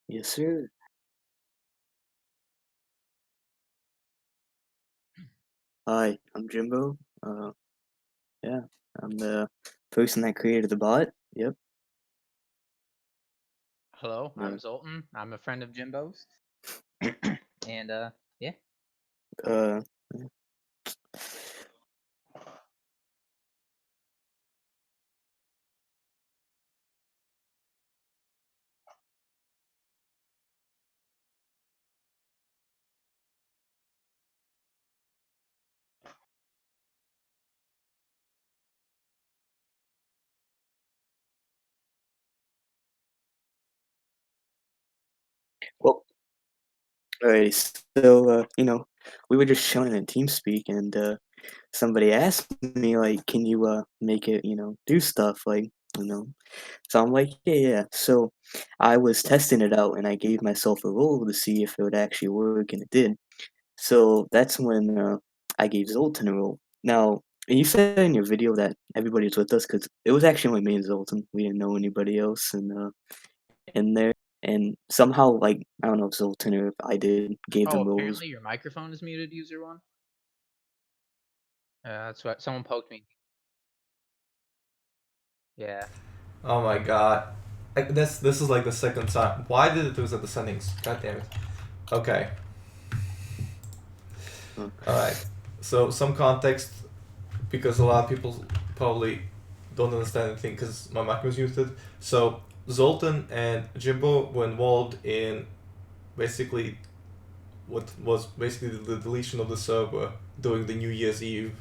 Yes, sir. Hi, I'm Jimbo. Yeah, I'm the person that created the bot. Yep. Hello, Uh, I'm Zoltan. I'm a friend of Jimbo's. and yeah. uh, well, alright. So, we were just chilling in TeamSpeak, and somebody asked me like, "Can you make it, do stuff like, you know?" So I'm like, "Yeah, yeah." So I was testing it out, and I gave myself a role to see if it would actually work, and it did. So that's when I gave Zoltan a role. Now, you said in your video that everybody was with us because it was actually only me and Zoltan. We didn't know anybody else in there. And somehow, like, I don't know if Zoltan or if I did, gave Oh, them roles. apparently your microphone is muted, user one. That's what someone poked me. Yeah. Oh my god. This is like the second time. Why did it reset the settings? God damn it. Okay. Uh, Alright. So some context because a lot of people probably don't understand anything because my mic was muted. So Zoltan and Jimbo were involved in basically what was basically the deletion of the server during the New Year's Eve.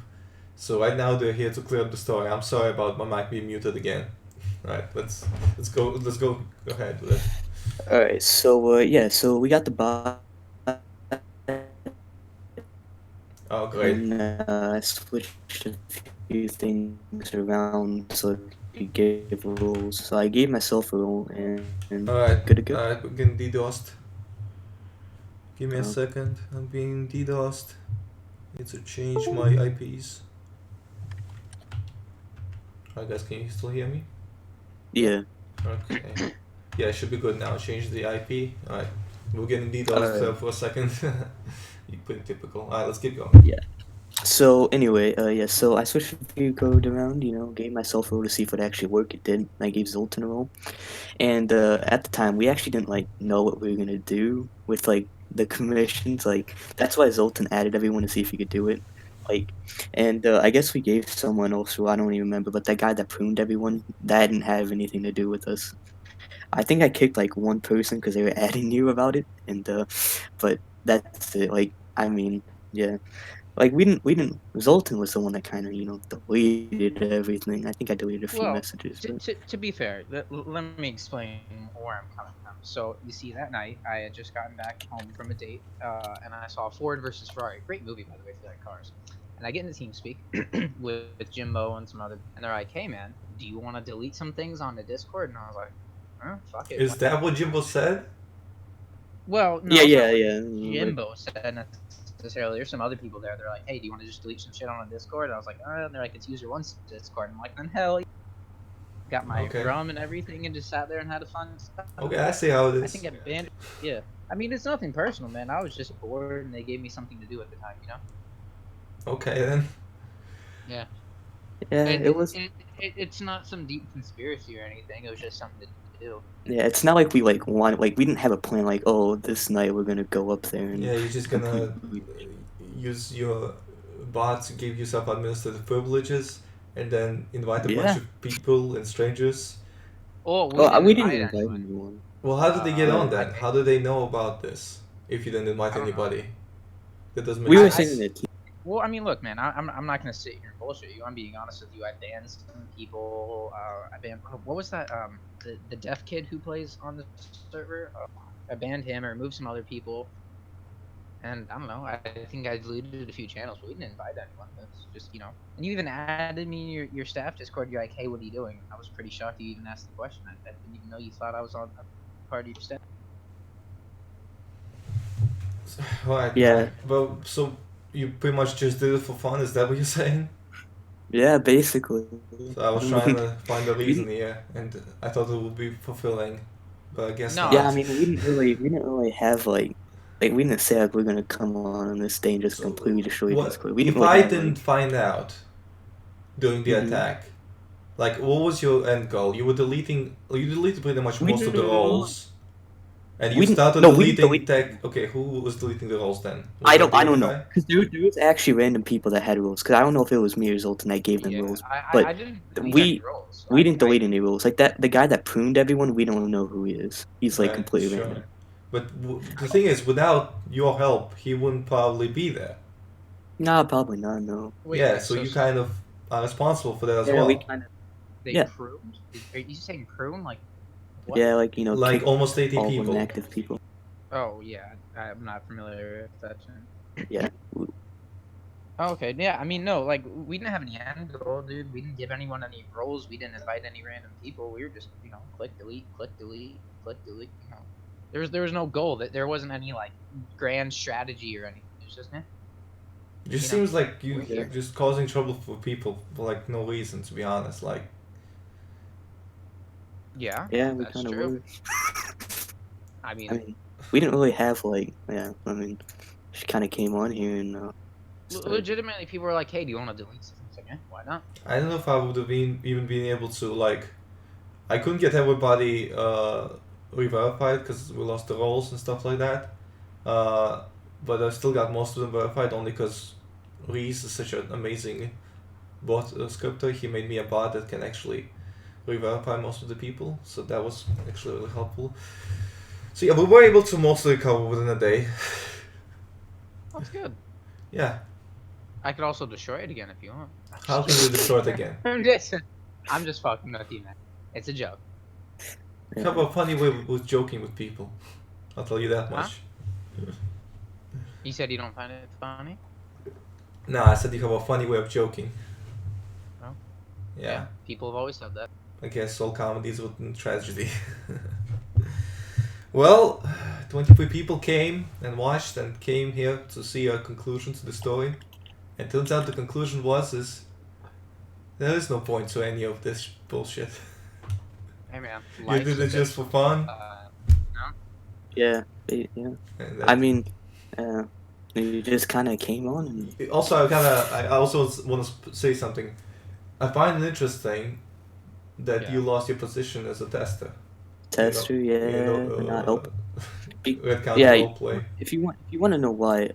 So right now they're here to clear up the story. I'm sorry about my mic being muted again. Alright, let's go ahead with it. all right. So yeah. So we got the bot, Oh great. and I switched a few things around so I could give roles. So I gave myself a role, and Alright, good to go. alright, we're getting DDoSed. Give me a Uh, second. I'm being DDoSed. Need to change my IPs. Alright guys, can you still hear me? Yeah. yeah. Okay. Yeah, it should be good now. Change the IP. Alright. We're getting All DDoSed right. for a second. You pretty typical. Alright, let's keep Yeah. going. So anyway, yeah, so I switched a few code around, gave myself a roll to see if it actually worked. It did. I gave Zoltan a roll. And at the time we actually didn't like know what we were gonna do with like the commissions. Like that's why Zoltan added everyone to see if he could do it. Like and I guess we gave someone else who I don't even remember, but that guy that pruned everyone, that didn't have anything to do with us. I think I kicked like one person because they were adding you about it, and but that's it. Like I mean, yeah. Like, we didn't Zoltan was the one that kinda, deleted everything. I think I deleted a few Well, messages, to, but to, to be fair, let me explain where I'm coming from. So you see, that night I had just gotten back home from a date, and I saw Ford versus Ferrari. Great movie, by the way, if you like cars. And I get into TeamSpeak with Jimbo and some other, and they're like, "Hey man, do you want to delete some things on the Discord?" And I was like, fuck it, Is that what Jimbo said? well, yeah, no, it's yeah, not what yeah, but Jimbo said necessarily. There's some other people there. They're like, "Hey, do you want to just delete some shit on a Discord?" And I was like, And they're like, "It's user one's Discord." And I'm like, "Then hell, yeah." Got my Okay. rum and everything, and just sat there and had a fun Okay, time. I see how it I is. think I banned. Yeah, I mean, it's nothing personal, man. I was just bored, and they gave me something to do at the time. Okay then. Yeah. yeah, it was It's not some deep conspiracy or anything. It was just something to do. yeah, it's not like we, like, wanted like, we didn't have a plan like, "Oh, this night we're gonna go up there and Yeah, you're just gonna completely." use your bot to give yourself administrative privileges and then invite a bunch Yeah. of people and strangers. Oh, we Well, didn't we didn't invite invite anyone. anyone. Well, how did they get on Right. then? How do they know about this if you didn't invite I don't know. anybody? That doesn't make We were I saying sense. that Well, I mean, look, man. I'm not gonna sit here and bullshit you. I'm being honest with you. I banned some people. I banned. What was that? The deaf kid who plays on the server. I banned him. I removed some other people. And I don't know. I think I deleted a few channels, but we didn't invite anyone. That's just. And you even added me in your staff Discord. You're like, "Hey, what are you doing?" I was pretty shocked you even asked the question. I didn't even know you thought I was on a part of your staff. Right, yeah. right. Well, so you pretty much just did it for fun, is that what you're saying? Yeah, basically. So I I was trying mean, to find a we reason didn't here, and I thought it would be fulfilling. but I guess No. Yeah, I not. mean, we didn't really have like we didn't say like we're gonna come on this day and just So, completely destroy what Discord. We didn't if really I have didn't like. find out during the Hmm. attack? Like, what was your end goal? You deleted pretty much We most of the didn't. roles, and you We didn't. started No, we didn't deleting delete. tech. Okay, who was deleting the roles then? Was that the I other don't know guy? because there was actually random people that had rules. Because I don't know if it was me or Zoltan that gave them Yeah, rules, I but didn't delete any we roles. we didn't delete any rules. Like that, the guy that pruned everyone, we don't know who he is. He's like Right, completely sure. random. But the thing is, without your help, he wouldn't probably be there. Nah, probably not. No. Wait, Yeah, wait. so So you kind of are responsible for that as Yeah, we well. kind of. they Yeah, pruned? Are you saying prune? Like what? yeah, like Like kick almost 80 all people. inactive people. Oh yeah, I'm not familiar with that term. Yeah. Oh, okay, yeah. I mean, no, like we didn't have any end goal, dude. We didn't give anyone any roles. We didn't invite any random people. We were just, click delete, click delete, click delete. There was no goal. That there wasn't any like grand strategy or anything. It was just, It just you know, seems like we're you here. just causing trouble for people for like no reason, to be honest. Like, Yeah, Yeah, we that's kind of true. were. I I mean, mean, we didn't really have like, yeah. I mean, she kind of came on here and started. legitimately, people were like, "Hey, do you want to delete something?" It's like, why not? I don't know if I would have even been able to, like, I couldn't get everybody re-verified because we lost the roles and stuff like that. Uh, but I still got most of them verified only because Reese is such an amazing bot scripter. He made me a bot that can actually re-verify most of the people, so that was actually really helpful. So yeah, we were able to mostly recover within a day. That's good. Yeah. I could also destroy it again if you want. How can we destroy it again? I'm just fucking with you, man. It's a joke. You have a funny way with joking with people. I'll tell you that Huh? much. You said you don't find it funny? Nah, I said you have a funny way of joking. Oh. Yeah. People have always said that. I guess all comedies within tragedy. Well, 23 people came and watched and came here to see a conclusion to the story. And turns out the conclusion is there is no point to any of this bullshit. Hey, man. You did it just for fun. No? Yeah, yeah. And I mean, you just kind of came on and also, I also want to say something. I find it interesting that Yeah. you lost your position as a tester. tester, not help. Red County Yeah, roleplay. if you want to know why,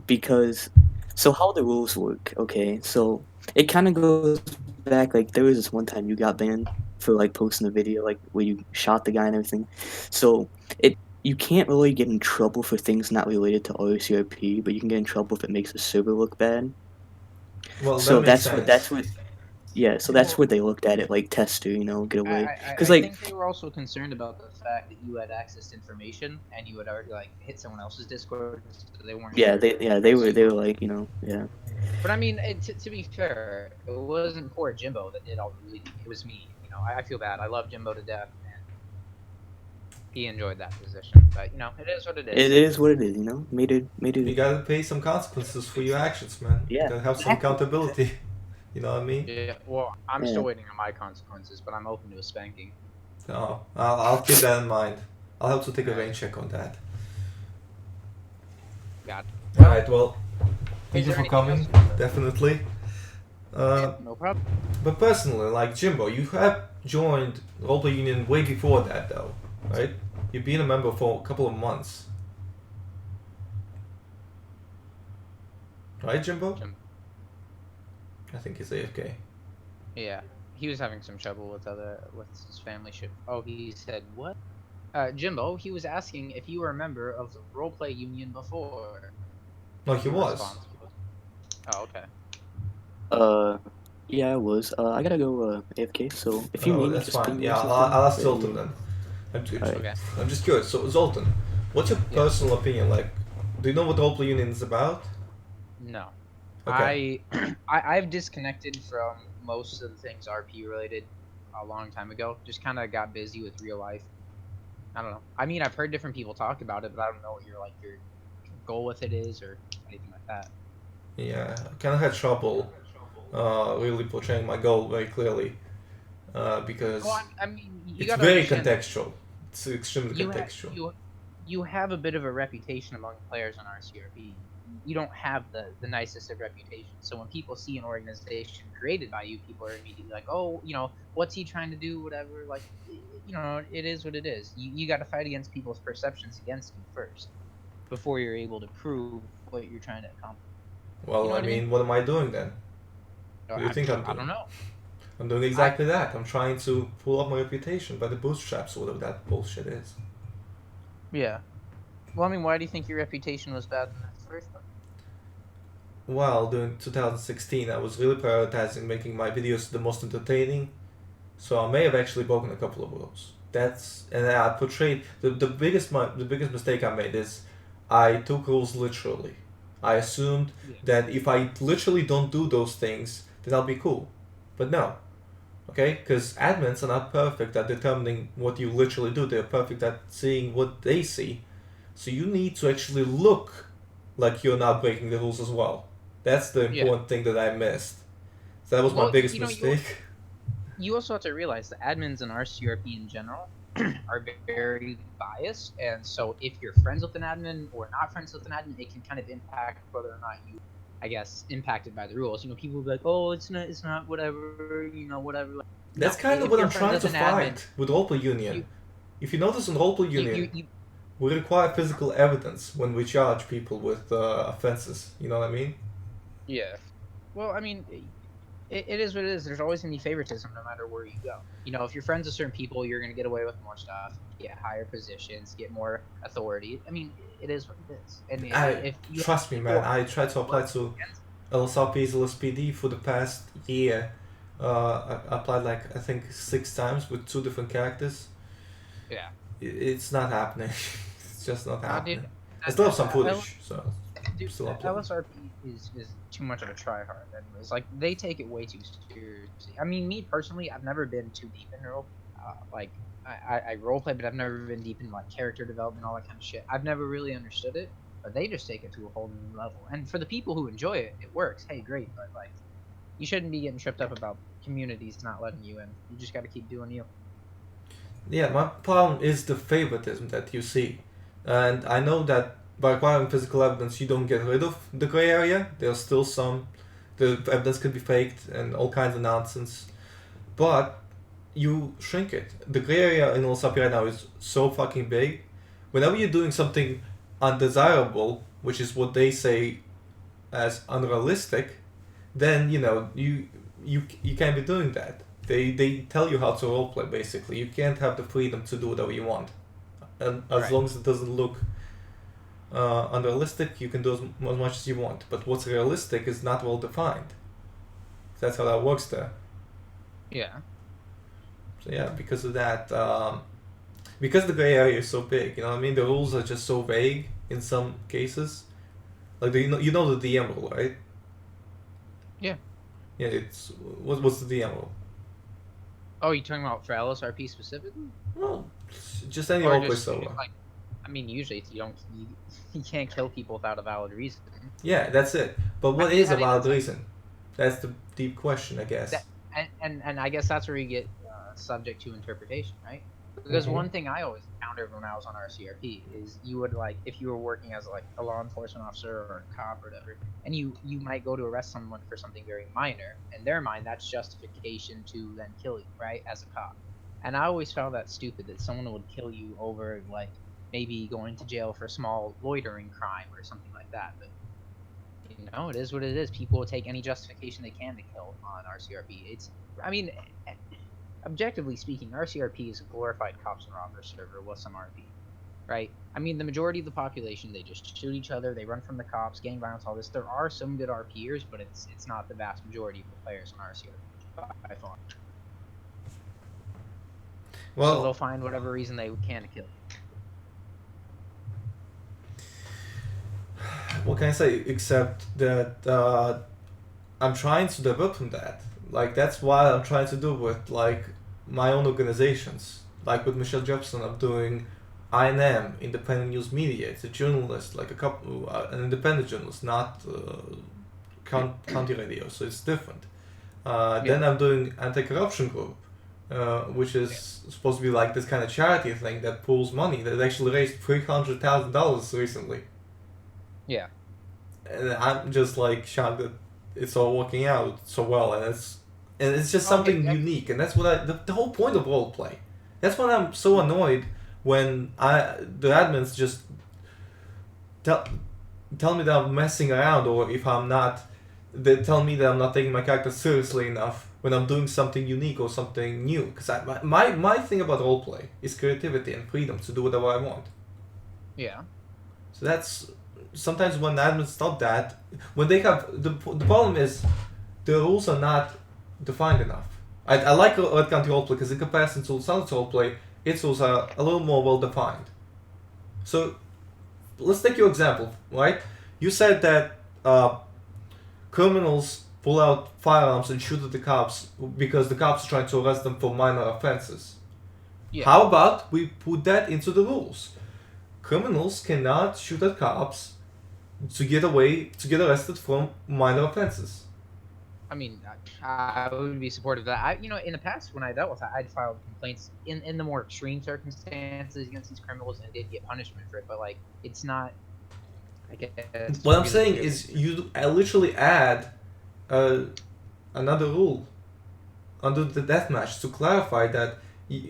because so how the rules work, okay? So it kind of goes back like there was this one time you got banned for like posting a video like where you shot the guy and everything. So you can't really get in trouble for things not related to RCRP, but you can get in trouble if it makes the server look bad. Well, that So makes that's sense. what yeah. So that's Well, what they looked at it like tester, get I, away I, because I like think they were also concerned about the fact that you had access to information and you had already like hit someone else's Discord, so they weren't yeah sure. they were like yeah. But I mean, to be fair, it wasn't poor Jimbo that did all the deleting. It was me. I feel bad. I love Jimbo to death, and he enjoyed that position. But it is what it It is. is what it is, made You it. gotta pay some consequences for your actions, man. You Yeah, gotta have some exactly. accountability. You know what I mean? Yeah. Well, I'm Yeah. still waiting on my consequences, but I'm open to a spanking. Oh, I'll keep that in mind. I'll have to take a Alright. rain check on that. God. Alright, well, thank Is you there for anything coming, else? definitely. No problem. But personally, like Jimbo, you have joined Roleplay Union way before that, though, right? You've been a member for a couple of months. Right, Jimbo? I think he's AFK. Yeah, he was having some trouble with his family shit. Oh, he said what? Jimbo, he was asking if you were a member of the roleplay union before. No, he Your was. response was, oh, okay. Yeah, I was. I gotta go AFK. So if you Oh, need me, that's just ping fine. me Yeah, or something. I'll ask But, Zoltan yeah. then. Alright. Okay. I'm just curious. So, Zoltan, what's your Yeah. personal opinion? Like, do you know what Roleplay Union is about? No. Okay. I've disconnected from most of the things RP related a long time ago. Just kind of got busy with real life. I don't know. I mean, I've heard different people talk about it, but I don't know what your goal with it is or anything like that. Yeah, I kind of had trouble really portraying my goal very clearly because Well, I mean, you it's gotta very understand. contextual. It's extremely you ha- contextual. you have a bit of a reputation among players on RCRP. You don't have the nicest of reputations. So when people see an organization created by you, people are immediately like, oh, what's he trying to do? Whatever. Like, it is what it is. You got to fight against people's perceptions against you first before you're able to prove what you're trying to accomplish. You Well, know I what I mean? mean, what am I doing then? Or What do you think I'm I don't doing? know. I'm doing I exactly that. I'm trying to pull up my reputation by the bootstraps, or whatever that bullshit is. Yeah. Well, I mean, why do you think your reputation was bad in the first place? Well, during 2016, I was really prioritizing making my videos the most entertaining, so I may have actually broken a couple of rules. And I portrayed the biggest mistake I made is I took rules literally. I assumed Yeah. that if I literally don't do those things, then I'll be cool. But no, okay? Because admins are not perfect at determining what you literally do. They're perfect at seeing what they see. So you need to actually look like you're not breaking the rules as well. That's the Yeah. important thing that I missed. So that was my Well, biggest mistake. you also have to realize the admins in RCRP in general are very biased, and so if you're friends with an admin or not friends with an admin, it can kind of impact whether or not you, I guess, impacted by the rules. People will be like, "Oh, it's not, whatever, whatever." Like, That's no, kind of if what you're I'm friends trying with to an admin, fight with Roleplay Union. you If you notice in Roleplay you Union, you. we require physical evidence when we charge people with offenses. You know what I mean? Yeah. Well, I mean, it is what it is. There's always gonna be favoritism no matter where you go. If you're friends with certain people, you're gonna get away with more stuff, get higher positions, get more authority. I mean, it is what it is. And I if you have trust me, man. people I tried to apply work to against, LSRP's LSPD for the past year. I applied like I think 6 times with 2 different characters. yeah, It's not happening. It's just not no, dude, happening. I still have some L, footage, so I'm dude, still uploading. LSRP is too much of a tryhard. Anyways, like they take it way too seriously. I mean, me personally, I've never been too deep in role. Like I role play, but I've never been deep in like character development, all that kind of shit. I've never really understood it, but they just take it to a whole new level. And for the people who enjoy it, it works. Hey, great, but like you shouldn't be getting tripped up about communities not letting you in. You just got to keep doing you. Yeah, my problem is the favoritism that you see. And I know that by acquiring physical evidence, you don't get rid of the gray area. There's still some. The evidence could be faked and all kinds of nonsense. But you shrink it. The gray area in LSAP right now is so fucking big. Whenever you're doing something undesirable, which is what they say as unrealistic, then you can't be doing that. They tell you how to roleplay basically. You can't have the freedom to do whatever you want, and as Right. long as it doesn't look unrealistic, you can do as much as you want. But what's realistic is not well defined. That's how that works there. Yeah. So yeah, because of that, because the gray area is so big, you know what I mean. The rules are just so vague in some cases. Like the DM rule, right? Yeah. Yeah, it's what's the DM rule? Oh, you talking about for LSRP specifically, Well, just any or roleplay just server. like? I mean, usually it's you can't kill people without a valid reason. Yeah, that's it. But I what mean, is I a mean valid that's like reason? That's the deep question, I that, guess. and I guess that's where you get subject to interpretation, right? Because Mm-hmm. one thing I always encountered when I was on RCRP is you would like if you were working as like a law enforcement officer or a cop or whatever, and you might go to arrest someone for something very minor. In their mind, that's justification to then kill you, right? As a cop. And I always found that stupid that someone would kill you over like maybe going to jail for a small loitering crime or something like that. But it is what it is. People will take any justification they can to kill on RCRP. I mean, objectively speaking, RCRP is a glorified cops and robbers server with some RP, right? I mean, the majority of the population, they just shoot each other, they run from the cops, gang violence, all this. There are some good RPers, but it's not the vast majority of the players on RCRP by far. So they'll Well, find whatever reason they can to kill you. what can I say except that I'm trying to develop from that. Like that's what I'm trying to do with like my own organizations. Like with Michelle Jepson, I'm doing INM, Independent News Media. It's a journalist, like an independent journalist, not county radio. So it's different. Then Yeah. I'm doing anti-corruption group, which is supposed to be like this kind of charity thing that pools money. That actually raised $300,000 recently. Yeah. And I'm just like shocked that it's all working out so well, and it's just Oh, something unique, and that's what the whole point of roleplay. That's why I'm so annoyed when the admins just tell me that I'm messing around, or if I'm not, they tell me that I'm not taking my character seriously enough when I'm doing something unique or something new. Because my thing about roleplay is creativity and freedom to do whatever I want. Yeah. So that's sometimes when admins stop that, when they have the problem is the rules are not defined enough. I like Red County roleplay because in comparison to Sunset roleplay, its rules are a little more well defined. So let's take your example, right? You said that criminals pull out firearms and shoot at the cops because the cops are trying to arrest them for minor offenses. Yeah. How about we put that into the rules? Criminals cannot shoot at cops to get arrested from minor offenses. I mean, I would be supportive of that. In the past when I dealt with that, I'd filed complaints in the more extreme circumstances against these criminals and did get punishment for it. But like, it's not. I guess What I'm saying is, you literally add another rule under the deathmatch to clarify that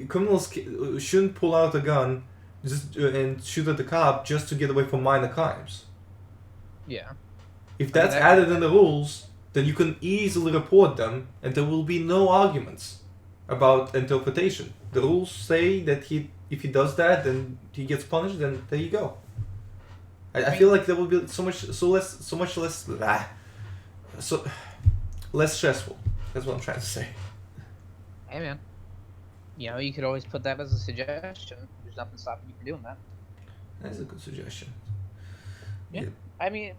criminals shouldn't pull out a gun just and shoot at the cop just to get away from minor crimes. Yeah. If that's added in the rules, then you can easily report them, and there will be no arguments about interpretation. The rules say that if he does that, then he gets punished. Then there you go. I feel like there will be less stressful. That's what I'm trying to say. Hey man, you could always put that as a suggestion. There's nothing stopping you from doing that. That's a good suggestion. Yeah. I mean,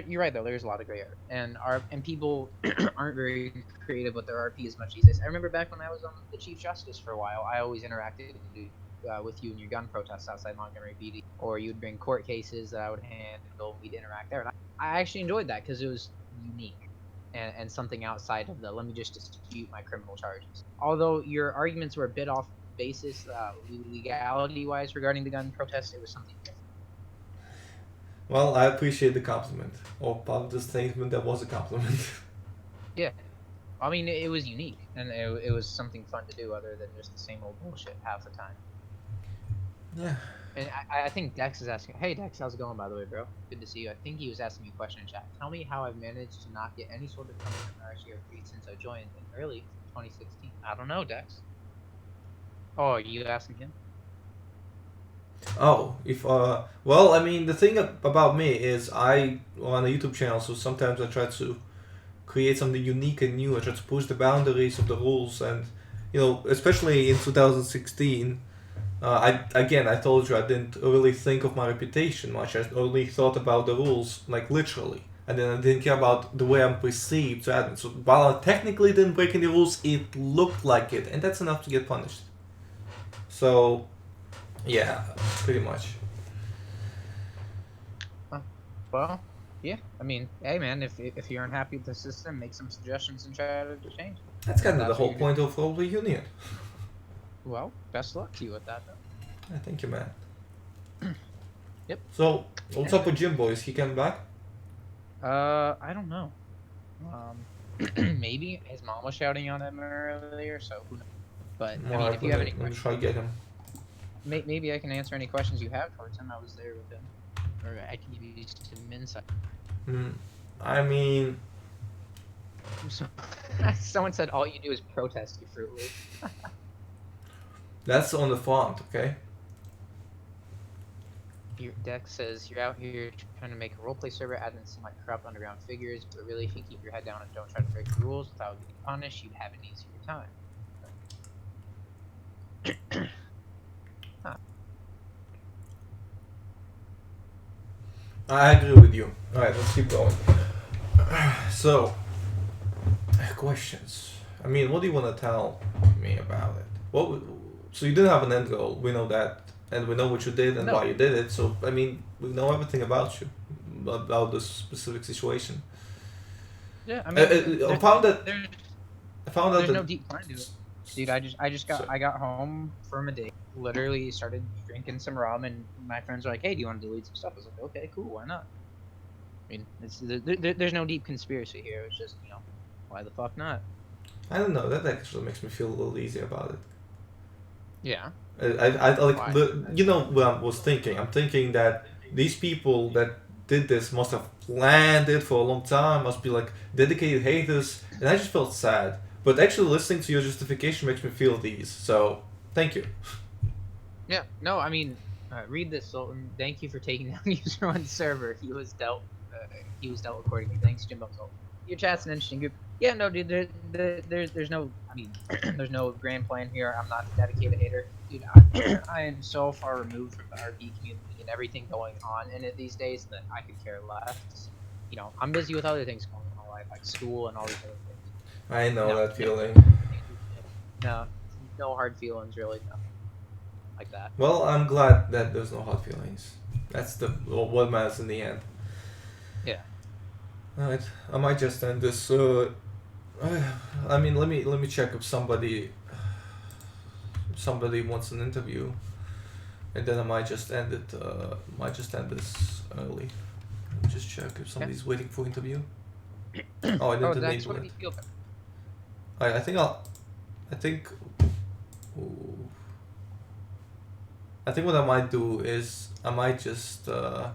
you're right though. There's a lot of gray area, and people aren't very creative with their RP as much these days. I remember back when I was on the Chief Justice for a while, I always interacted with you and your gun protests outside Montgomery PD, or you'd bring court cases that I would handle. We'd interact there, and I actually enjoyed that because it was unique and something outside of the let me just dispute my criminal charges. Although your arguments were a bit off basis legality-wise regarding the gun protest, it was something different. Well, I appreciate the compliment, or part of the statement that was a compliment. Yeah. I mean, it was unique, and it was something fun to do other than just the same old bullshit half the time. Yeah. And I think Dex is asking, hey Dex, how's it going by the way, bro? Good to see you. I think he was asking me a question in chat. Tell me how I've managed to not get any sort of punishment or RCR since I joined in early 2016. I don't know, Dex. Oh, are you asking him? Oh, well, I mean, the thing about me is I run a YouTube channel, so sometimes I try to create something unique and new. I try to push the boundaries of the rules, and especially in 2016, I told you I didn't really think of my reputation much. I only thought about the rules, like literally, and then I didn't care about the way I'm perceived to admin. So while I technically didn't break any rules, it looked like it, and that's enough to get punished. So. Yeah, pretty much. Well, yeah. I mean, hey man, if you're unhappy with the system, make some suggestions and try to change. That's kind of the whole point of Roleplay Union. Well, best luck to you with that, though. Thank you, man. Yep. So, what's up with Jimbo? Is he coming back? I don't know. Maybe his mom was shouting on him earlier, so who knows? But I mean, if you have any questions, try to get him. Maybe I can answer any questions you have towards him. I was there with him, or I can give you some insight. I mean, someone said all you do is protest, you Fruit Loop. That's on the font, okay? Your deck says you're out here trying to make a roleplay server, admins seem like corrupt underground figures, but really, if you keep your head down and don't try to break the rules without getting punished, you'd have an easier time. I agree with you. Alright, let's keep going. So, questions. I mean, what do you want to tell me about it? So you didn't have an end goal, we know that, and we know what you did and why you did it, so, I mean, we know everything about you, about this specific situation. Yeah, I mean, I found that there's no deep plan to it. Dude, So, I got home from a date. Literally started drinking some rum, and my friends were like, "Hey, do you want to delete some stuff?" I was like, "Okay, cool, why not?" I mean, there's no deep conspiracy here. It's just why the fuck not? I don't know. That actually makes me feel a little easy about it. Yeah. I like Why? you know what I was thinking. I'm thinking that these people that did this must have planned it for a long time. Must be like dedicated haters, and I just felt sad. But actually, listening to your justification makes me feel these. So thank you. Yeah. No, I mean, read this, Sultan. Thank you for taking down Userone's server. He was dealt accordingly. Thanks, Jimbo. So your chat's an interesting group. Yeah, no, dude. There's no. I mean, there's no grand plan here. I'm not a dedicated hater, dude. I am so far removed from the RP community and everything going on in it these days that I could care less. I'm busy with other things going on in my life, like school and all these other things. I know No, that no, feeling. no, no hard feelings, really. Nothing like that. Well, I'm glad that there's no hard feelings. That's the what matters in the end. Yeah. Alright, I might just end this. I mean, let me check if somebody wants an interview, and then I might just end it. Might just end this early. Let me just check if somebody's waiting for interview. Oh, I Oh, didn't Dex, enable what do it. you feel? I think I'll. I think. Ooh. I think what I might do is I might just. I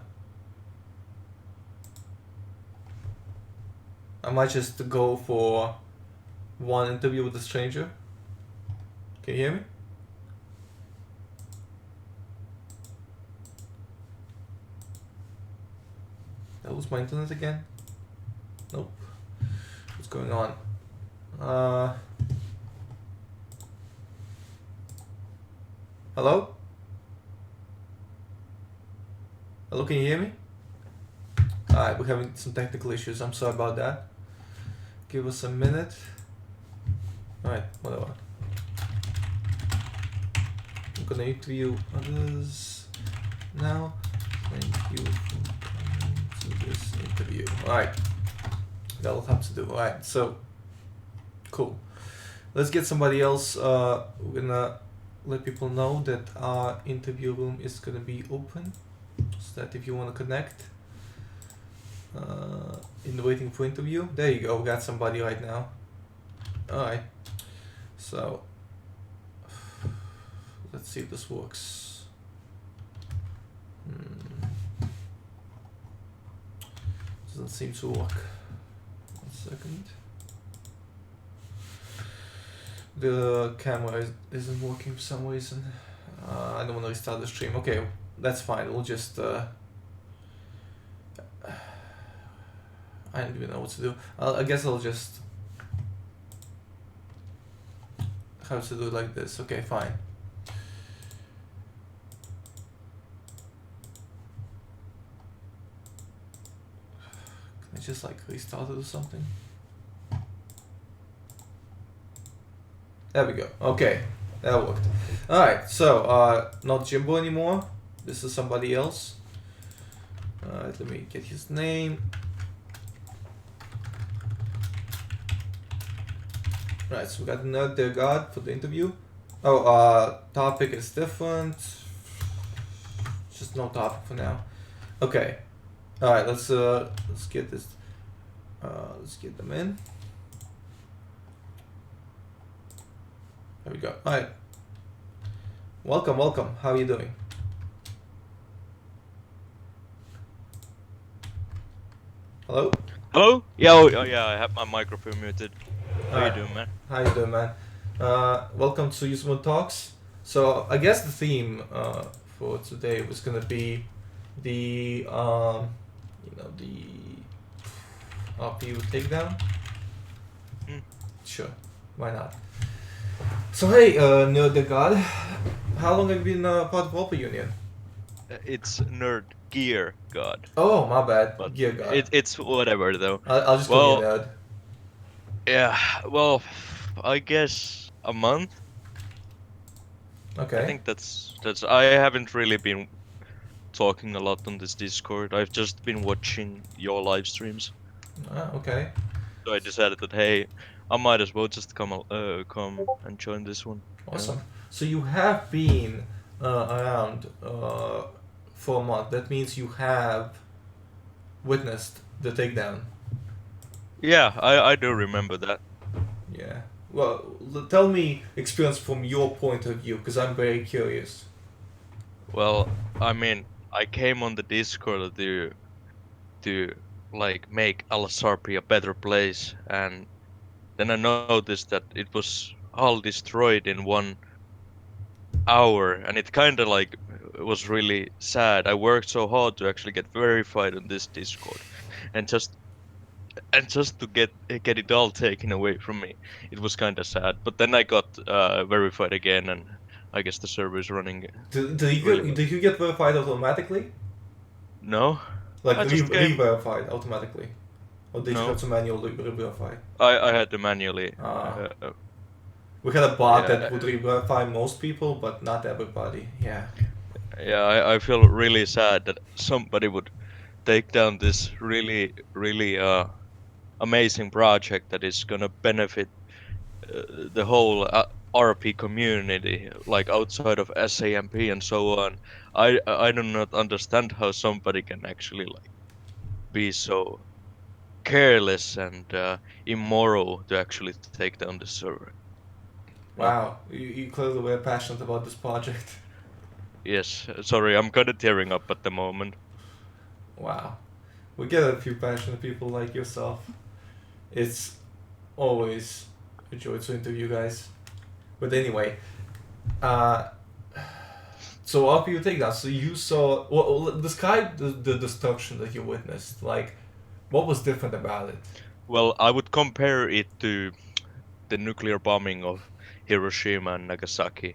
might just go for one interview with a stranger. Can you hear me? That was my internet again. Nope. What's going on? Hello? Hello, can you hear me? Alright, we're having some technical issues. I'm sorry about that. Give us a minute. Alright, whatever. I'm gonna interview others now. Thank you for coming to this interview. Alright. That'll have to do. Alright, so cool. Let's get somebody else. We're gonna let people know that our interview room is gonna be open, so that if you wanna connect in the waiting for interview, there you go. We got somebody right now. Alright. So let's see if this works. Doesn't seem to work. 1 second. The camera isn't working for some reason. I don't want to restart the stream. Okay, that's fine. We'll just. I don't even know what to do. I guess I'll just have to do it like this. Okay, fine. Can I just like restart it or something? There we go. Okay, that worked. Alright, so not Jimbo anymore. This is somebody else. Let me get his name. Right, so we got Nerd Their God for the interview. Oh, topic is different. Just no topic for now. Okay. Alright, let's get this. Let's get them in. There we go. Alright. Welcome, welcome. How are you doing? Hello? Hello? Yeah, oh, yeah, I have my microphone muted. How Alright. you doing, man? How you doing, man? Welcome to Userone Talks. So I guess the theme for today was gonna be the the RPU takedown. Sure, why not? So hey, Nerd the God, how long have you been part of Opera Union? It's Nerd Gear God. Oh, my bad, But Gear God. it's whatever though. I'll just call you Well, Nerd. yeah, well, I guess a month. Okay. I think that's. I haven't really been talking a lot on this Discord. I've just been watching your live streams. Okay. So I decided that hey, I might as well just come and join this one. Awesome. So you have been around for a month. That means you have witnessed the takedown. Yeah, I do remember that. Yeah. Well, tell me experience from your point of view, because I'm very curious. Well, I mean, I came on the Discord to like make LSRP a better place, and then I noticed that it was all destroyed in 1 hour, and it kind of like was really sad. I worked so hard to actually get verified on this Discord, and just to get it all taken away from me, it was kind of sad. But then I got verified again, and I guess the server is running really well. Did you get verified automatically? No, Like I just came. re-verified automatically? Or did you have No, to manually re-verify? I had to manually. Ah. We had a bot that Yeah, would re-verify most people, but not everybody. Yeah. yeah. I feel really sad that somebody would take down this really amazing project that is gonna benefit the whole RP community, like outside of SAMP and so on. I do not understand how somebody can actually like be so careless and immoral to actually take down the server. No. Wow. You clearly were passionate about this project. Yes. Sorry, I'm kind of tearing up at the moment. Wow. We get a few passionate people like yourself. It's always a joy to interview guys. But anyway, uh, so RPU takedown. So you saw, well, describe the destruction that you witnessed. Like, what was different about it? Well, I would compare it to the nuclear bombing of Hiroshima and Nagasaki.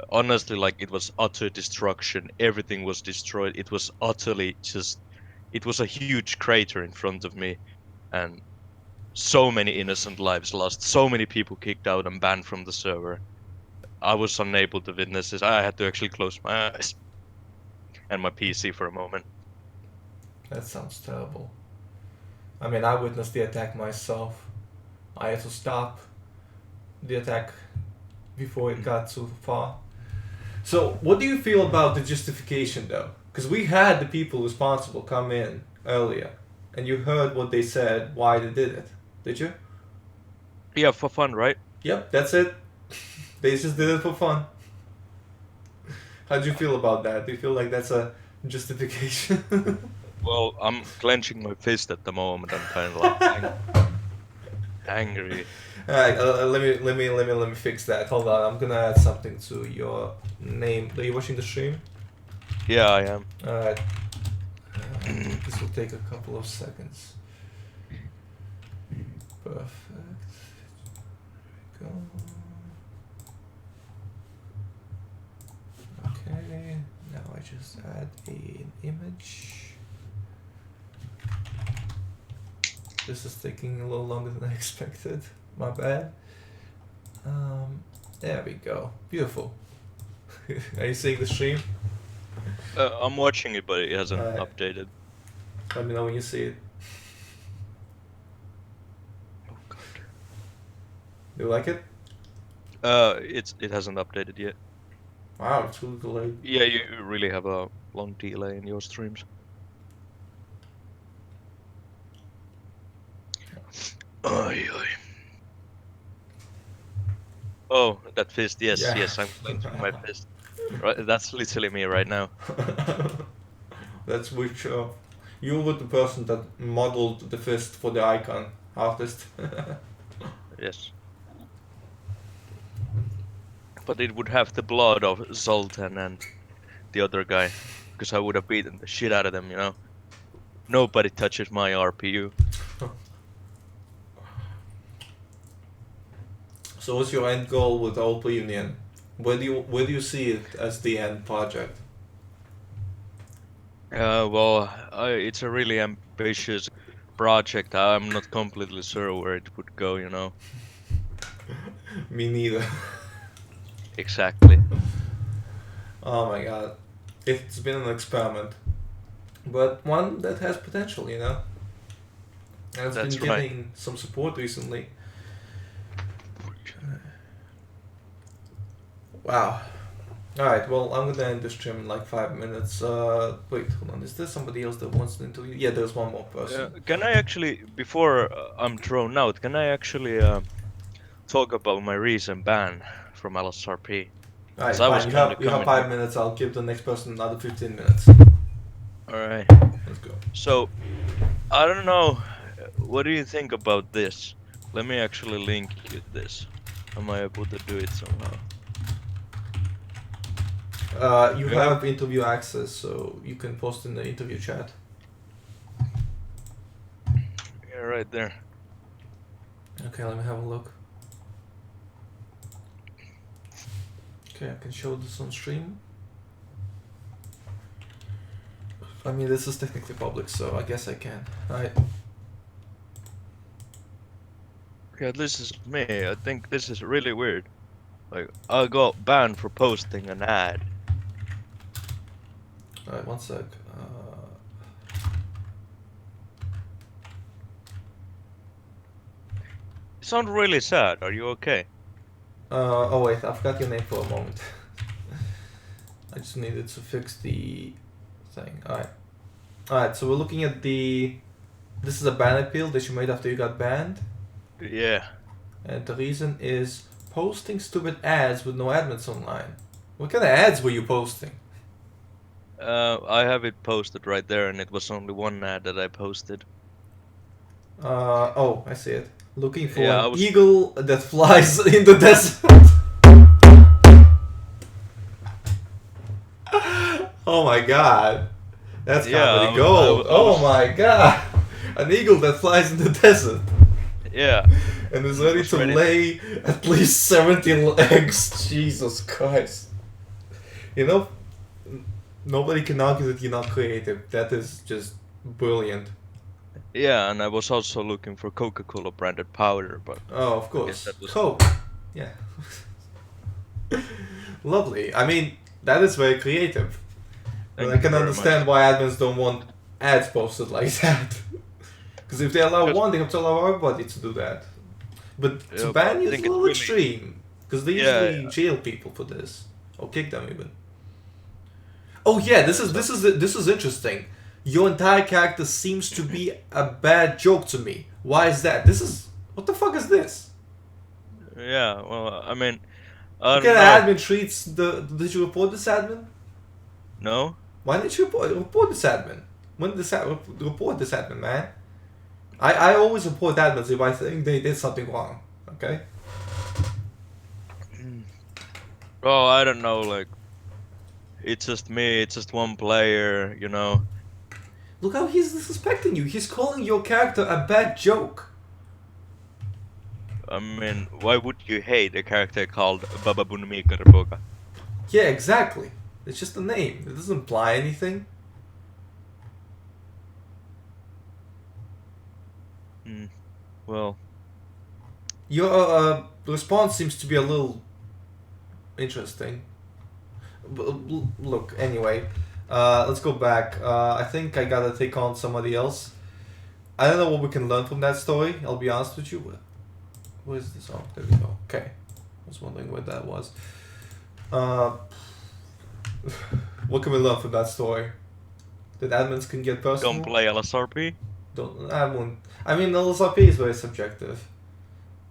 Honestly, like it was utter destruction. Everything was destroyed. It was utterly just. It was a huge crater in front of me, and so many innocent lives lost. So many people kicked out and banned from the server. I was unable to witness this. I had to actually close my eyes and my PC for a moment. That sounds terrible. I mean, I witnessed the attack myself. I had to stop the attack before it got too far. So, what do you feel about the justification, though? Because we had the people responsible come in earlier, and you heard what they said, why they did it. Did you? Yeah, for fun, right? Yep, that's it. They just did it for fun. How do you feel about that? Do you feel like that's a justification? Well, I'm clenching my fist at the moment. I'm kind of like angry. Alright, let me fix that. Hold on, I'm gonna add something to your name. Are you watching the stream? Yeah, I am. Alright. This will take a couple of seconds. Perfect. There we go. Okay, now I just add an image. This is taking a little longer than I expected. My bad. There we go. Beautiful. Are you seeing the stream? I'm watching it, but it hasn't Alright. updated. Let me know when you see it. Oh god. Do you like it? It hasn't updated yet. Wow, it's really delayed. Yeah, you really have a long delay in your streams. Oi, oi. Oh, that fist. Yes, Yeah. yes, I'm clenching my fist. Right, that's literally me right now. That's which you were the person that modeled the fist for the icon artist. Yes. But it would have the blood of Zoltan and the other guy, because I would have beaten the shit out of them, you know? Nobody touches my RPU. So what's your end goal with Old Union? Where do you see it as the end project? Well, it's a really ambitious project. I'm not completely sure where it would go, you know? Me neither. Exactly. Oh my god. It's been an experiment. But one that has potential, you know? And it's That's been right. getting some support recently. Wow. Alright, well, I'm gonna end the stream in like 5 minutes. Wait, hold on. Is there somebody else that wants to interview? Yeah, there's one more person. Can I actually, before I'm thrown out, can I actually talk about my recent ban from LSRP? Because Alright, I was fine. kind of You have coming 5 here. minutes. I'll give the next person another 15 minutes. Alright. Let's go. So, I don't know. What do you think about this? Let me actually link you this. Am I able to do it somehow? You You have? have interview access, so you can post in the interview chat. Yeah, right there. Okay, let me have a look. Okay, I can show this on stream. I mean, this is technically public, so I guess I can. Alright. Yeah, this is me. I think this is really weird. Like, I got banned for posting an ad. Alright, one sec. You sound really sad. Are you okay? Oh wait, I forgot your name for a moment. I just needed to fix the thing. Alright. Alright, so we're looking at the... This is a ban appeal that you made after you got banned. Yeah. And the reason is posting stupid ads with no admins online. What kind of ads were you posting? I have it posted right there, and it was only one ad that I posted. Oh, I see it. Looking for Yeah, I an was. eagle that flies in the desert. Oh my god. That's Yeah, comedy I gold. Oh was. my god. An eagle that flies in the desert. Yeah, And is I ready was to ready. lay at least 70 eggs. Jesus Christ. You know, nobody can argue that you're not creative. That is just brilliant. Yeah, and I was also looking for Coca-Cola branded powder, but Oh, of I guess course. that was. Coke. Yeah. Lovely. I mean, that is very creative. But I Thank you can very much. understand why admins don't want ads posted like that. Because if they allow Because one, they have to allow everybody to do that. But to yeah, but ban I you is a think it's little really. extreme. Because they Yeah, usually jail people for this. Or kick them even. Oh yeah, yeah. So this is interesting. Your entire character seems to be a bad joke to me. Why is that? This is... What the fuck is this? yeah. Well, I mean, I What don't kind of know. admin treats the... Did you report this admin? No. Why didn't you report this admin? When did this report this admin, man? I always report admins if I think they did something wrong. Okay? Oh, I don't know. Like, it's just me. It's just one player. You know. Look how he's disrespecting you. He's calling your character a bad joke. I mean, why would you hate a character called Baba Bunmi Karboga? Yeah, exactly. It's just a name. It doesn't imply anything. Well, Your response seems to be a little interesting. Look, anyway, let's go back. I think I gotta take on somebody else. I don't know what we can learn from that story, I'll be honest with you. Where is this? Oh, there we go. Okay. I was wondering where that was. What can we learn from that story? That admins can get don't personal? play LSRP. Don't, I won't. I mean, LSRP is very subjective.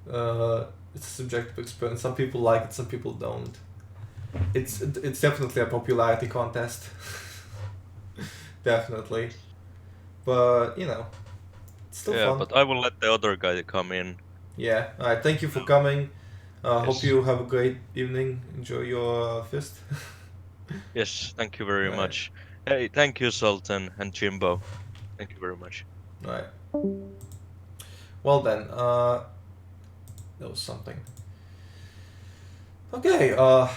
It's a subjective experience. Some people like it, some people don't. It's definitely a popularity contest. Definitely. But, you know, it's still Yeah, fun. but I will let the other guy come in. Yeah. Alright, thank you for coming. Hope Yes. you have a great evening. Enjoy your fist. Yes, thank you very Alright. much. Hey, thank you, Sultan and Jimbo. Thank you very much. Alright. Well then, that was something. Okay,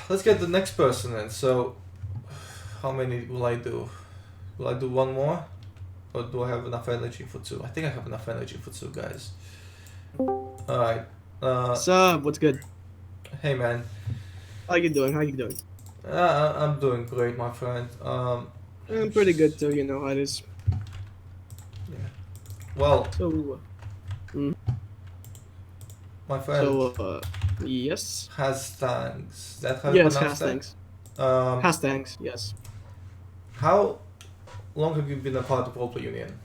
let's get the next person in. So, how many will I do? Will I do one more? Or do I have enough energy for two? I think I have enough energy for two, guys. Alright. What's up? What's good? Hey man. How you doing? How you doing? I'm doing great, my friend. I'm pretty good too. You know how it is. Yeah. Well, So, my friend. so Yes. Hastangs. Is that how you Yes, pronounce that? Hastangs. Um, Hastangs. Yes. how long have you been a part of Roleplay Union?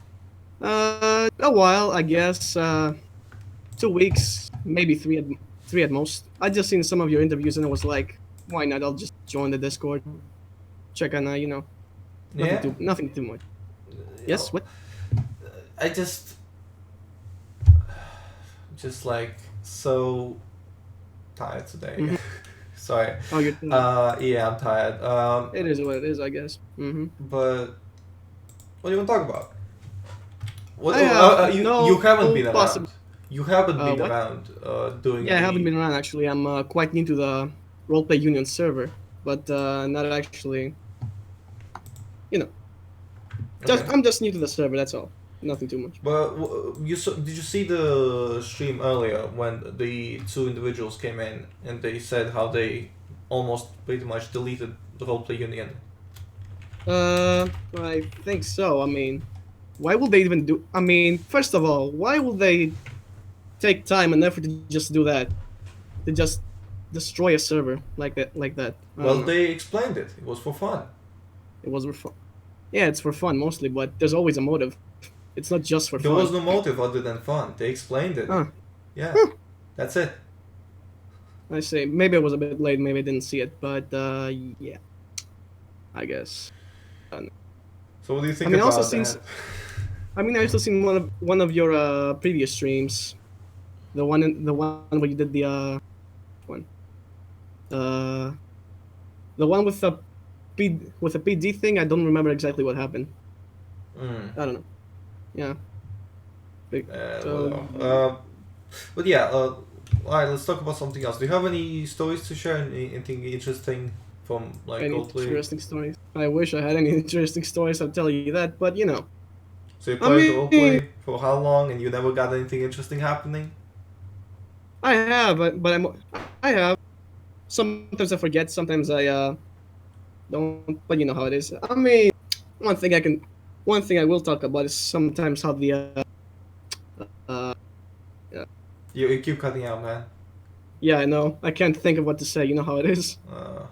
A while, I guess. 2 weeks, maybe three at most. I just seen some of your interviews and I was like, why not? I'll just join the Discord, check on, Yeah. nothing too much. Yes. Oh, What? I just like so tired today. Mhm. Sorry. Oh, you're. Yeah, I'm tired. It is what it is, I guess. But what do you want to talk about? What? I Oh, have you haven't been possible. around. You haven't been What? around doing Yeah, I haven't any. been around actually. I'm quite new to the roleplay union server, but not actually. You know, just Okay. I'm just new to the server. That's all. Nothing too much. But did you see the stream earlier when the two individuals came in and they said how they almost pretty much deleted the roleplay union? I think so. I mean, why would they even do? I mean, first of all, why would they take time and effort to just do that? To just destroy a server like that? Like that? I Well, don't know. they explained it. It was for fun. It was for fun. Yeah, it's for fun mostly, but there's always a motive. It's not just for There fun. was no motive other than fun. They explained it. Huh. Yeah, Huh. that's it. I say maybe I was a bit late. Maybe I didn't see it, but yeah, I guess. So what do you I think mean, I also about seen. that? I mean, I also seen one of your previous streams, the one where you did the one, uh, the one with the PD thing. I don't remember exactly what happened. Mm. I don't know. Yeah. So Whatever. But yeah, alright, let's talk about something else. Do you have any stories to share? Anything interesting from like any Coldplay? interesting stories? I wish I had any interesting stories. I'll tell you that, but So you I played mean, roleplay for how long and you never got anything interesting happening? I have, I have. Sometimes I forget. Sometimes I don't. But you know how it is. I mean, one thing I can, one thing I will talk about is sometimes how the uh You keep cutting out, man. yeah, I know. I can't think of what to say. You know how it is. Uh,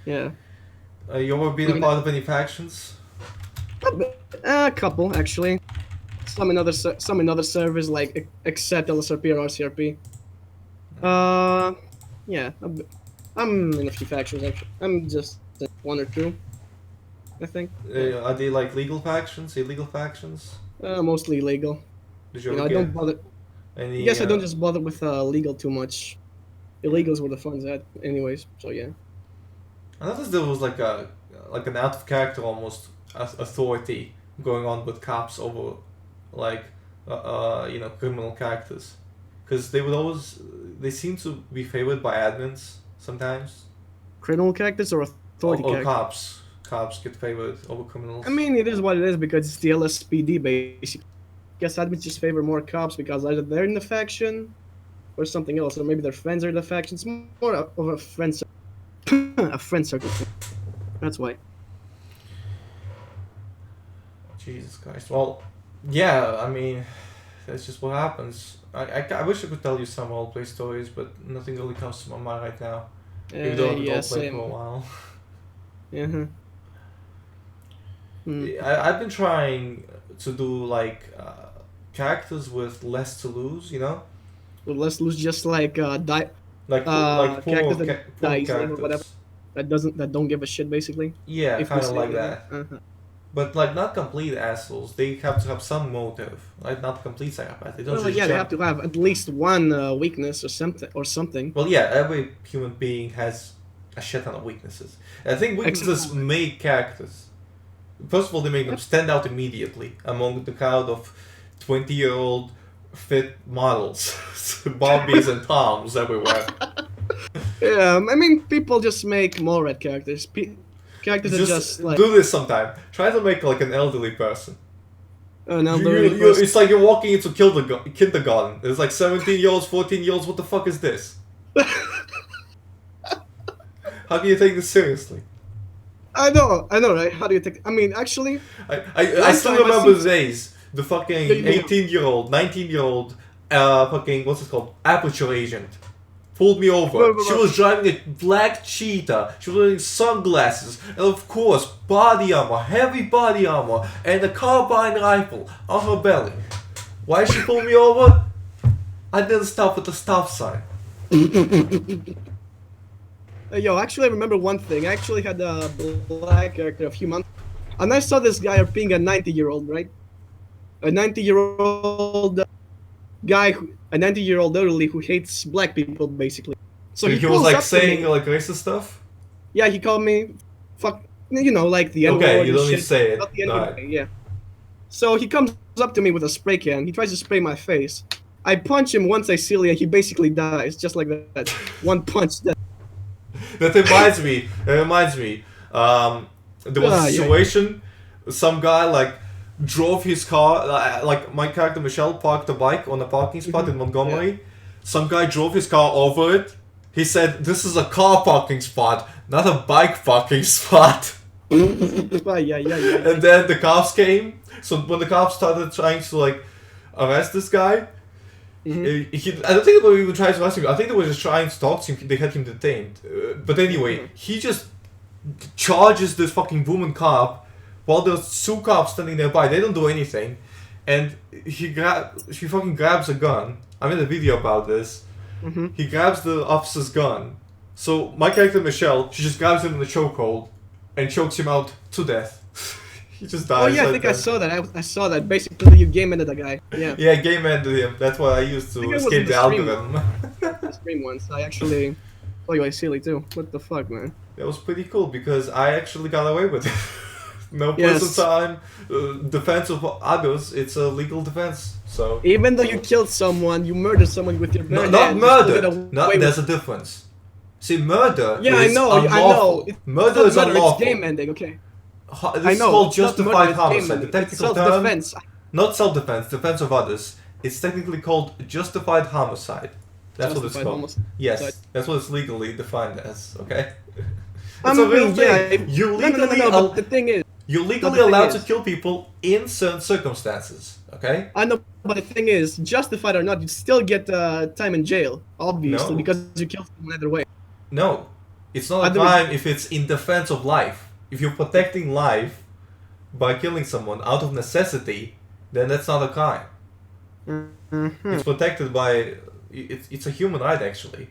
Yeah. you ever been I a mean, part of any factions? a couple actually. Some in other servers like except LSRP or RCRP. Yeah. I'm in a few factions actually. I'm just in one or two, I think. Yeah. Are they like legal factions, illegal factions? Mostly legal. Did you ever I get don't bother. I any? guess I don't just bother with legal too much. Illegals where the fun's at, anyways. So yeah. I noticed there was like an out of character almost authority going on with cops over like criminal characters, because they seem to be favored by admins sometimes. Criminal characters or authority Or characters? cops get favored over criminals. I mean, it is what it is because it's the LSPD basically. Guess admins just favor more cops because either they're in the faction or something else, or maybe their friends are in the faction. It's more of a friend a friend circle thing. That's why. Jesus Christ. Well, yeah, I mean, that's just what happens. I wish I could tell you some roleplay stories, but nothing really comes to my mind right now. Even though I've been Yeah, roleplaying for a same. while. Uh-huh. Hmm. I've been trying to do like characters with less to lose, you know? Well, let's lose just like Like characters that poor die easily or whatever. characters. That don't give a shit basically. Yeah, If we kind of say like it like that. Uh-huh. But like not complete assholes. They have to have some motive. Like not complete psychopaths. They don't Well, just yeah, they jump. have to have at least one weakness or something. Well, yeah, every human being has a shit ton of weaknesses. I think weaknesses Except- make characters. First of all, they make them stand out immediately among the crowd of 20-year-old fit models, Barbies and Toms everywhere. Yeah, I mean, people just make more red characters. Characters are just like do this sometime. Try to make like an elderly person. an elderly You, person. it's like you're walking into kindergarten. There's like 17-year-olds, 14-year-olds. What the fuck is this? How can you take this seriously? I know, right? How do you take? I mean, actually, I still time I remember seen- the days. The fucking Yeah, yeah. 18-year-old, 19-year-old, fucking what's it called? Aperture agent. pulled me over. Bro, bro, She bro. was driving a black cheetah. She was wearing sunglasses. And of course, body armor, heavy body armor, and a carbine rifle on her belly. Why she pulled me over? I didn't stop at the stop sign. Yo, actually, I remember one thing. I actually had a black character a few months, and I saw this guy being a 90-year-old, right? A 90-year-old guy, a 90-year-old elderly who hates black people, basically. So he was pulls like up to saying me. like racist stuff. Yeah, he called me, fuck, you know, like the N-word Okay, you and don't need shit. to say it. Not the N-word, Alright. yeah. So he comes up to me with a spray can. He tries to spray my face. I punch him once I seal it, he basically dies, just like that. One punch. That reminds me. There was a Yeah. situation. Some guy like drove his car. Like my character Michelle parked a bike on a parking spot in Montgomery. Some guy drove his car over it. He said, "This is a car parking spot, not a bike parking spot." yeah. And then the cops came. So when the cops started trying to like arrest this guy, I don't think they were even trying to arrest him. I think they were just trying to talk to him. They had him detained. But anyway, he just charges this fucking woman cop while there's two cops standing nearby. They don't do anything, and she fucking grabs a gun. I made a video about this. He grabs the officer's gun. So my character Michelle, she just grabs him in the chokehold and chokes him out to death. He just dies. Oh yeah, I like think that. I saw that. I saw that. Basically, you game ended the guy. Yeah. Yeah, game ended him. That's what I used I to think it was escape in the the stream. algorithm. The stream once. I actually. Oh, you silly too. What the fuck, man? That was pretty cool because I actually got away with it. No Yes. prison time, defense of others. It's a legal defense. So Even though you killed someone, you murdered someone with your bare not hands, you still get murder. away Not with there's it. a difference. See, murder Yeah, is I know. unlawful. It's Murder not is murder, unlawful. It's game ending. Okay. This I is know. called it's not justified murder, it's game homicide. The ending. It's technical term, self-defense. not self-defense, defense of others. It's technically called justified homicide. That's what it's Justified called. homicide. Yes, that's what it's legally defined as. Okay. I It's a real mean, thing. yeah. You No, legally but the thing is, you're legally the thing allowed to is- kill people in certain circumstances. Okay. I know, but the thing is, justified or not, you still get time in jail, obviously, No. because you killed someone either way. No, it's not a Other- crime if it's in defense of life. If you're protecting life by killing someone out of necessity, then that's not a crime. It's protected by. It's a human right actually.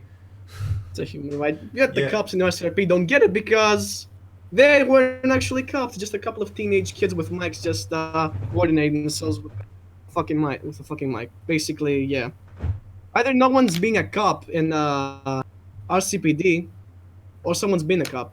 It's a human right. Yet the Yeah. cops in RCRP don't get it because they weren't actually cops. Just a couple of teenage kids with mics just coordinating themselves with a fucking mic. Basically, yeah. Either no one's being a cop in RCPD, or someone's been a cop.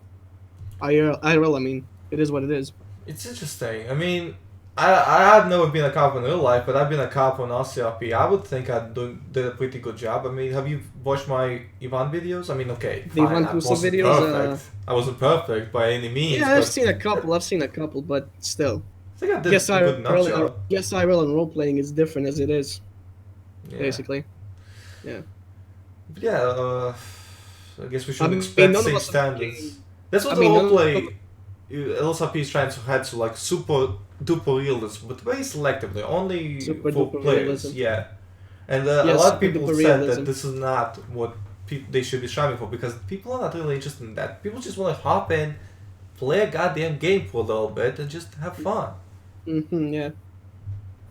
IRL, I mean, it is what it is. It's interesting. I mean, I've never been a cop in real life, but I've been a cop on RCRP. I would think I did a pretty good job. I mean, have you watched my Ivan videos? I mean, okay, The Ivan I Kusa wasn't videos, perfect. I wasn't perfect by any means. Yeah, but I've seen a couple, but still. I think I did Guess a good enough job. IRL and role playing is different as it is, Yeah. basically. But yeah, I guess we should I mean, expect none of same us are standards. playing- That's what I the mean, none of roleplay LSRP is trying to head to, like super duper realism, but very selectively, only Super for duper players. realism. Yeah, and Yeah, a lot of super people duper said realism. that this is not what they should be striving for because people are not really interested in that. People just want to hop in, play a goddamn game for a little bit, and just have fun. Yeah.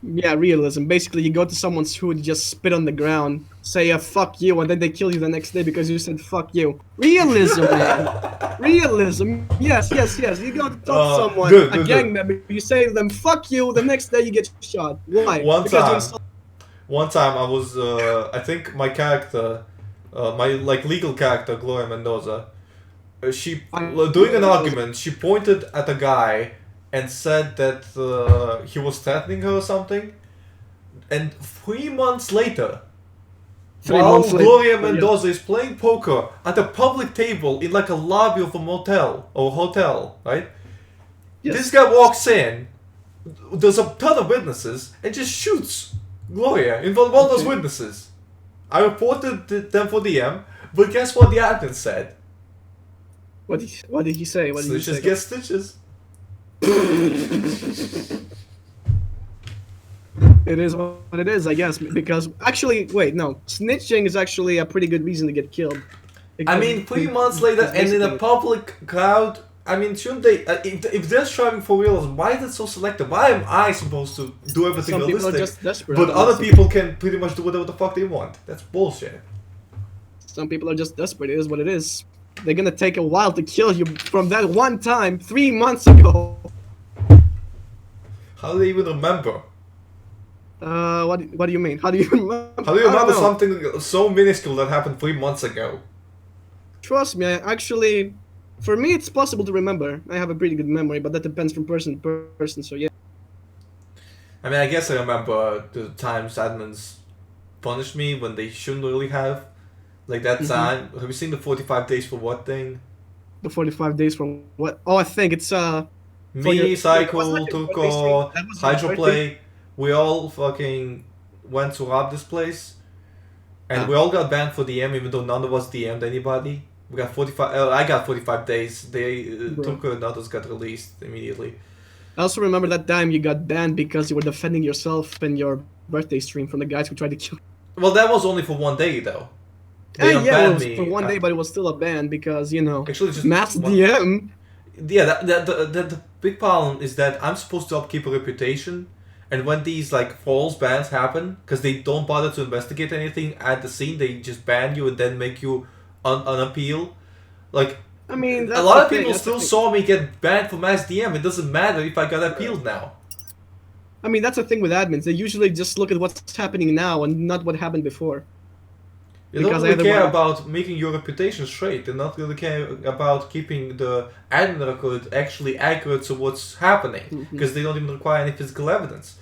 Yeah, realism. Basically, you go to someone's hood, you just spit on the ground, say fuck you, and then they kill you the next day because you said fuck you. Realism, man. Realism. Yes. You go to talk to someone, good, gang good. member, you say to them fuck you, the next day you get shot. Why? One because you time, insult- One time I was, I think my character, my like legal character, Gloria Mendoza, during an argument, she pointed at a guy and said that he was threatening her or something. And 3 months later, while Gloria Mendoza is playing poker at a public table in like a lobby of a motel or hotel, right? Yes. This guy walks in, there's a ton of witnesses, and just shoots Gloria in front of all those witnesses. I reported them for DM, but guess what the admin said? What did he say? What did he Snitches say? get stitches. It is what it is, I guess. Because actually, wait, no, snitching is actually a pretty good reason to get killed. I Because mean, 3 months later, it's and in a basically public crowd. I mean, shouldn't they? If they're striving for reals, why is it so selective? Why am I supposed to do everything some people are realistic, just desperate. but other Honestly. people can pretty much do whatever the fuck they want? That's bullshit. Some people are just desperate. It is what it is. They're gonna take a while to kill you from that one time 3 months ago. How do they even remember? What do you mean? How do you remember? How do you I don't remember know. something so minuscule that happened 3 months ago? Trust me, actually, for me, it's possible to remember. I have a pretty good memory, but that depends from person to person. So yeah. I mean, I guess I remember the times admins punished me when they shouldn't really have. Like that time. Have you seen the 45 days for what thing? The 45 days from what? Oh, I think it's for your. Me, Wait, wasn't Cycle, that your birthday stream? Tuko, That was your birthday. Hydroplay, we all fucking went to rob this place. And Ah. we all got banned for DM even though none of us DM'd anybody. We got 45, I got 45 days. They, Bro. Tuko and others got released immediately. I also remember that time you got banned because you were defending yourself in your birthday stream from the guys who tried to kill. Well, that was only for 1 day though. They Yeah, it unbanned was me. for one day, but it was still a ban because Actually, just mass one- DM. Yeah, the big problem is that I'm supposed to upkeep a reputation, and when these like false bans happen, because they don't bother to investigate anything at the scene, they just ban you and then make you unappeal. Like I mean, a lot of people still saw me get banned for mass DM. It doesn't matter if I got appealed now. I mean, that's the thing with admins. They usually just look at what's happening now and not what happened before. They don't Because really either care one- about making your reputation straight. They not really care about keeping the admin record actually accurate to what's happening because they don't even require any physical evidence.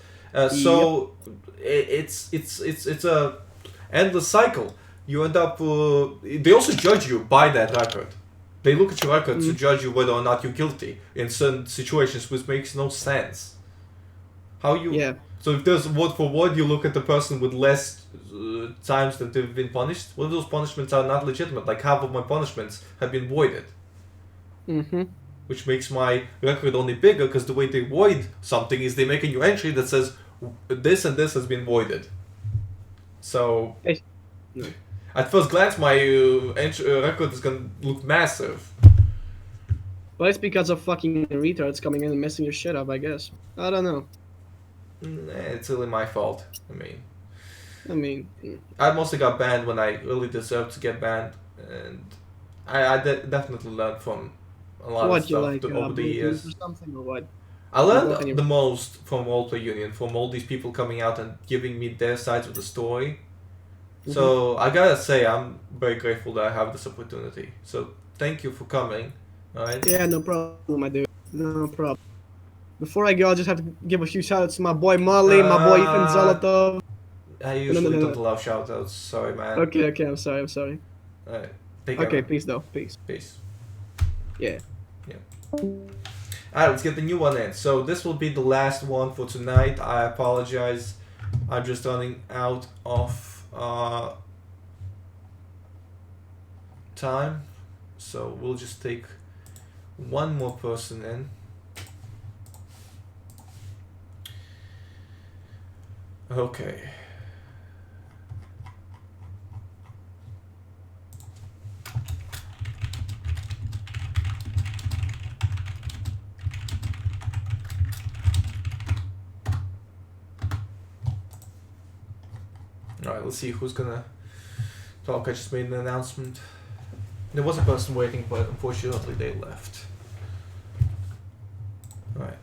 So it's a endless cycle. You end up. They also judge you by that record. They look at your record to judge you whether or not you're guilty in certain situations, which makes no sense. How you? Yeah. So if there's word for word, you look at the person with less times that they've been punished. What if those punishments are not legitimate? Like half of my punishments have been voided. Which makes my record only bigger because the way they void something is they make a new entry that says this and this has been voided. So at first glance, my record is gonna look massive. But it's because of fucking retards coming in and messing your shit up, I guess. I don't know. It's really my fault. I mean, I mostly got banned when I really deserved to get banned, and I definitely learned from a lot of what you stuff like over the years. or something or what? I learned Any- the most from Roleplay Union, from all these people coming out and giving me their sides of the story. So I gotta say, I'm very grateful that I have this opportunity. So thank you for coming. Alright? Yeah, no problem, my dude. No problem. Before I go, I'll just have to give a few shoutouts to my boy Molly, my boy Ethan Zolotov. I usually no. don't allow shoutouts. Sorry, man. Okay, I'm sorry. Alright. Take care, Okay, man. peace though, peace. Peace. Yeah. Alright, let's get the new one in. So this will be the last one for tonight. I apologize. I'm just running out of time. So we'll just take one more person in. Okay. Alright, let's see who's gonna talk. I just made an announcement. There was a person waiting, but unfortunately they left. Alright.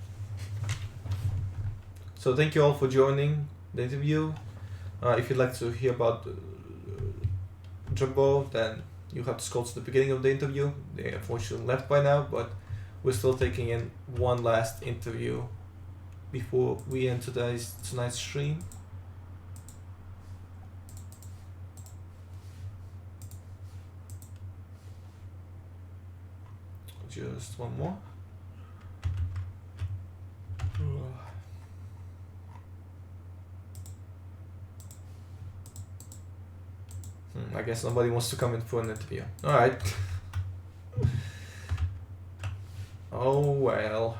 So thank you all for joining the interview. If you'd like to hear about Jimbo, then you have to scroll to the beginning of the interview. They unfortunately left by now, but we're still taking in one last interview before we end tonight's stream. Just one more. I guess nobody wants to come in for an interview. Alright. Oh well.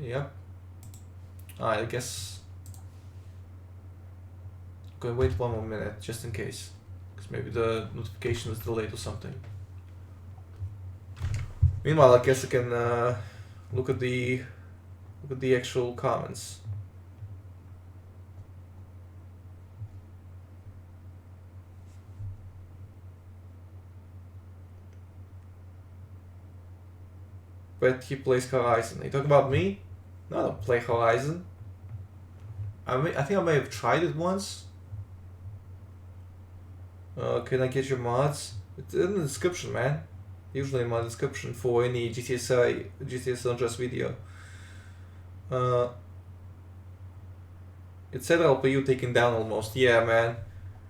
Yep. I guess. Gonna wait 1 more minute just in case, because maybe the notification is delayed or something. Meanwhile, I guess I can look at the actual comments. But he plays Horizon. Are you talking about me? No, I don't play Horizon. I think I may have tried it once. Can I get your mods? It's in the description, man. Usually in my description for any GTA San Andreas video. It said RPU taken down almost. Yeah, man.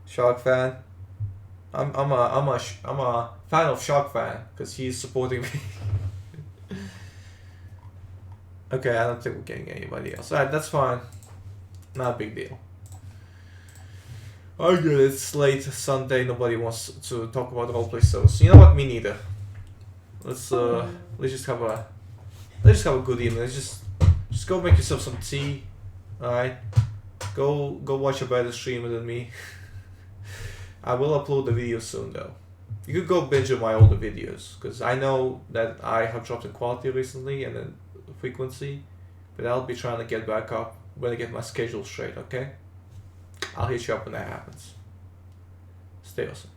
Shark fan. I'm a fan of Shark fan because he's supporting me. Okay, I don't think we're getting anybody else. Alright, that's fine. Not a big deal. Oh good, it's late Sunday, nobody wants to talk about roleplay, so you know what, me neither. Let's just have a good evening. Let's just go make yourself some tea. Alright. Go watch a better streamer than me. I will upload the video soon though. You could go binge on my older videos, because I know that I have dropped in quality recently and in frequency, but I'll be trying to get back up when I get my schedule straight, okay? I'll hit you up when that happens. Stay awesome.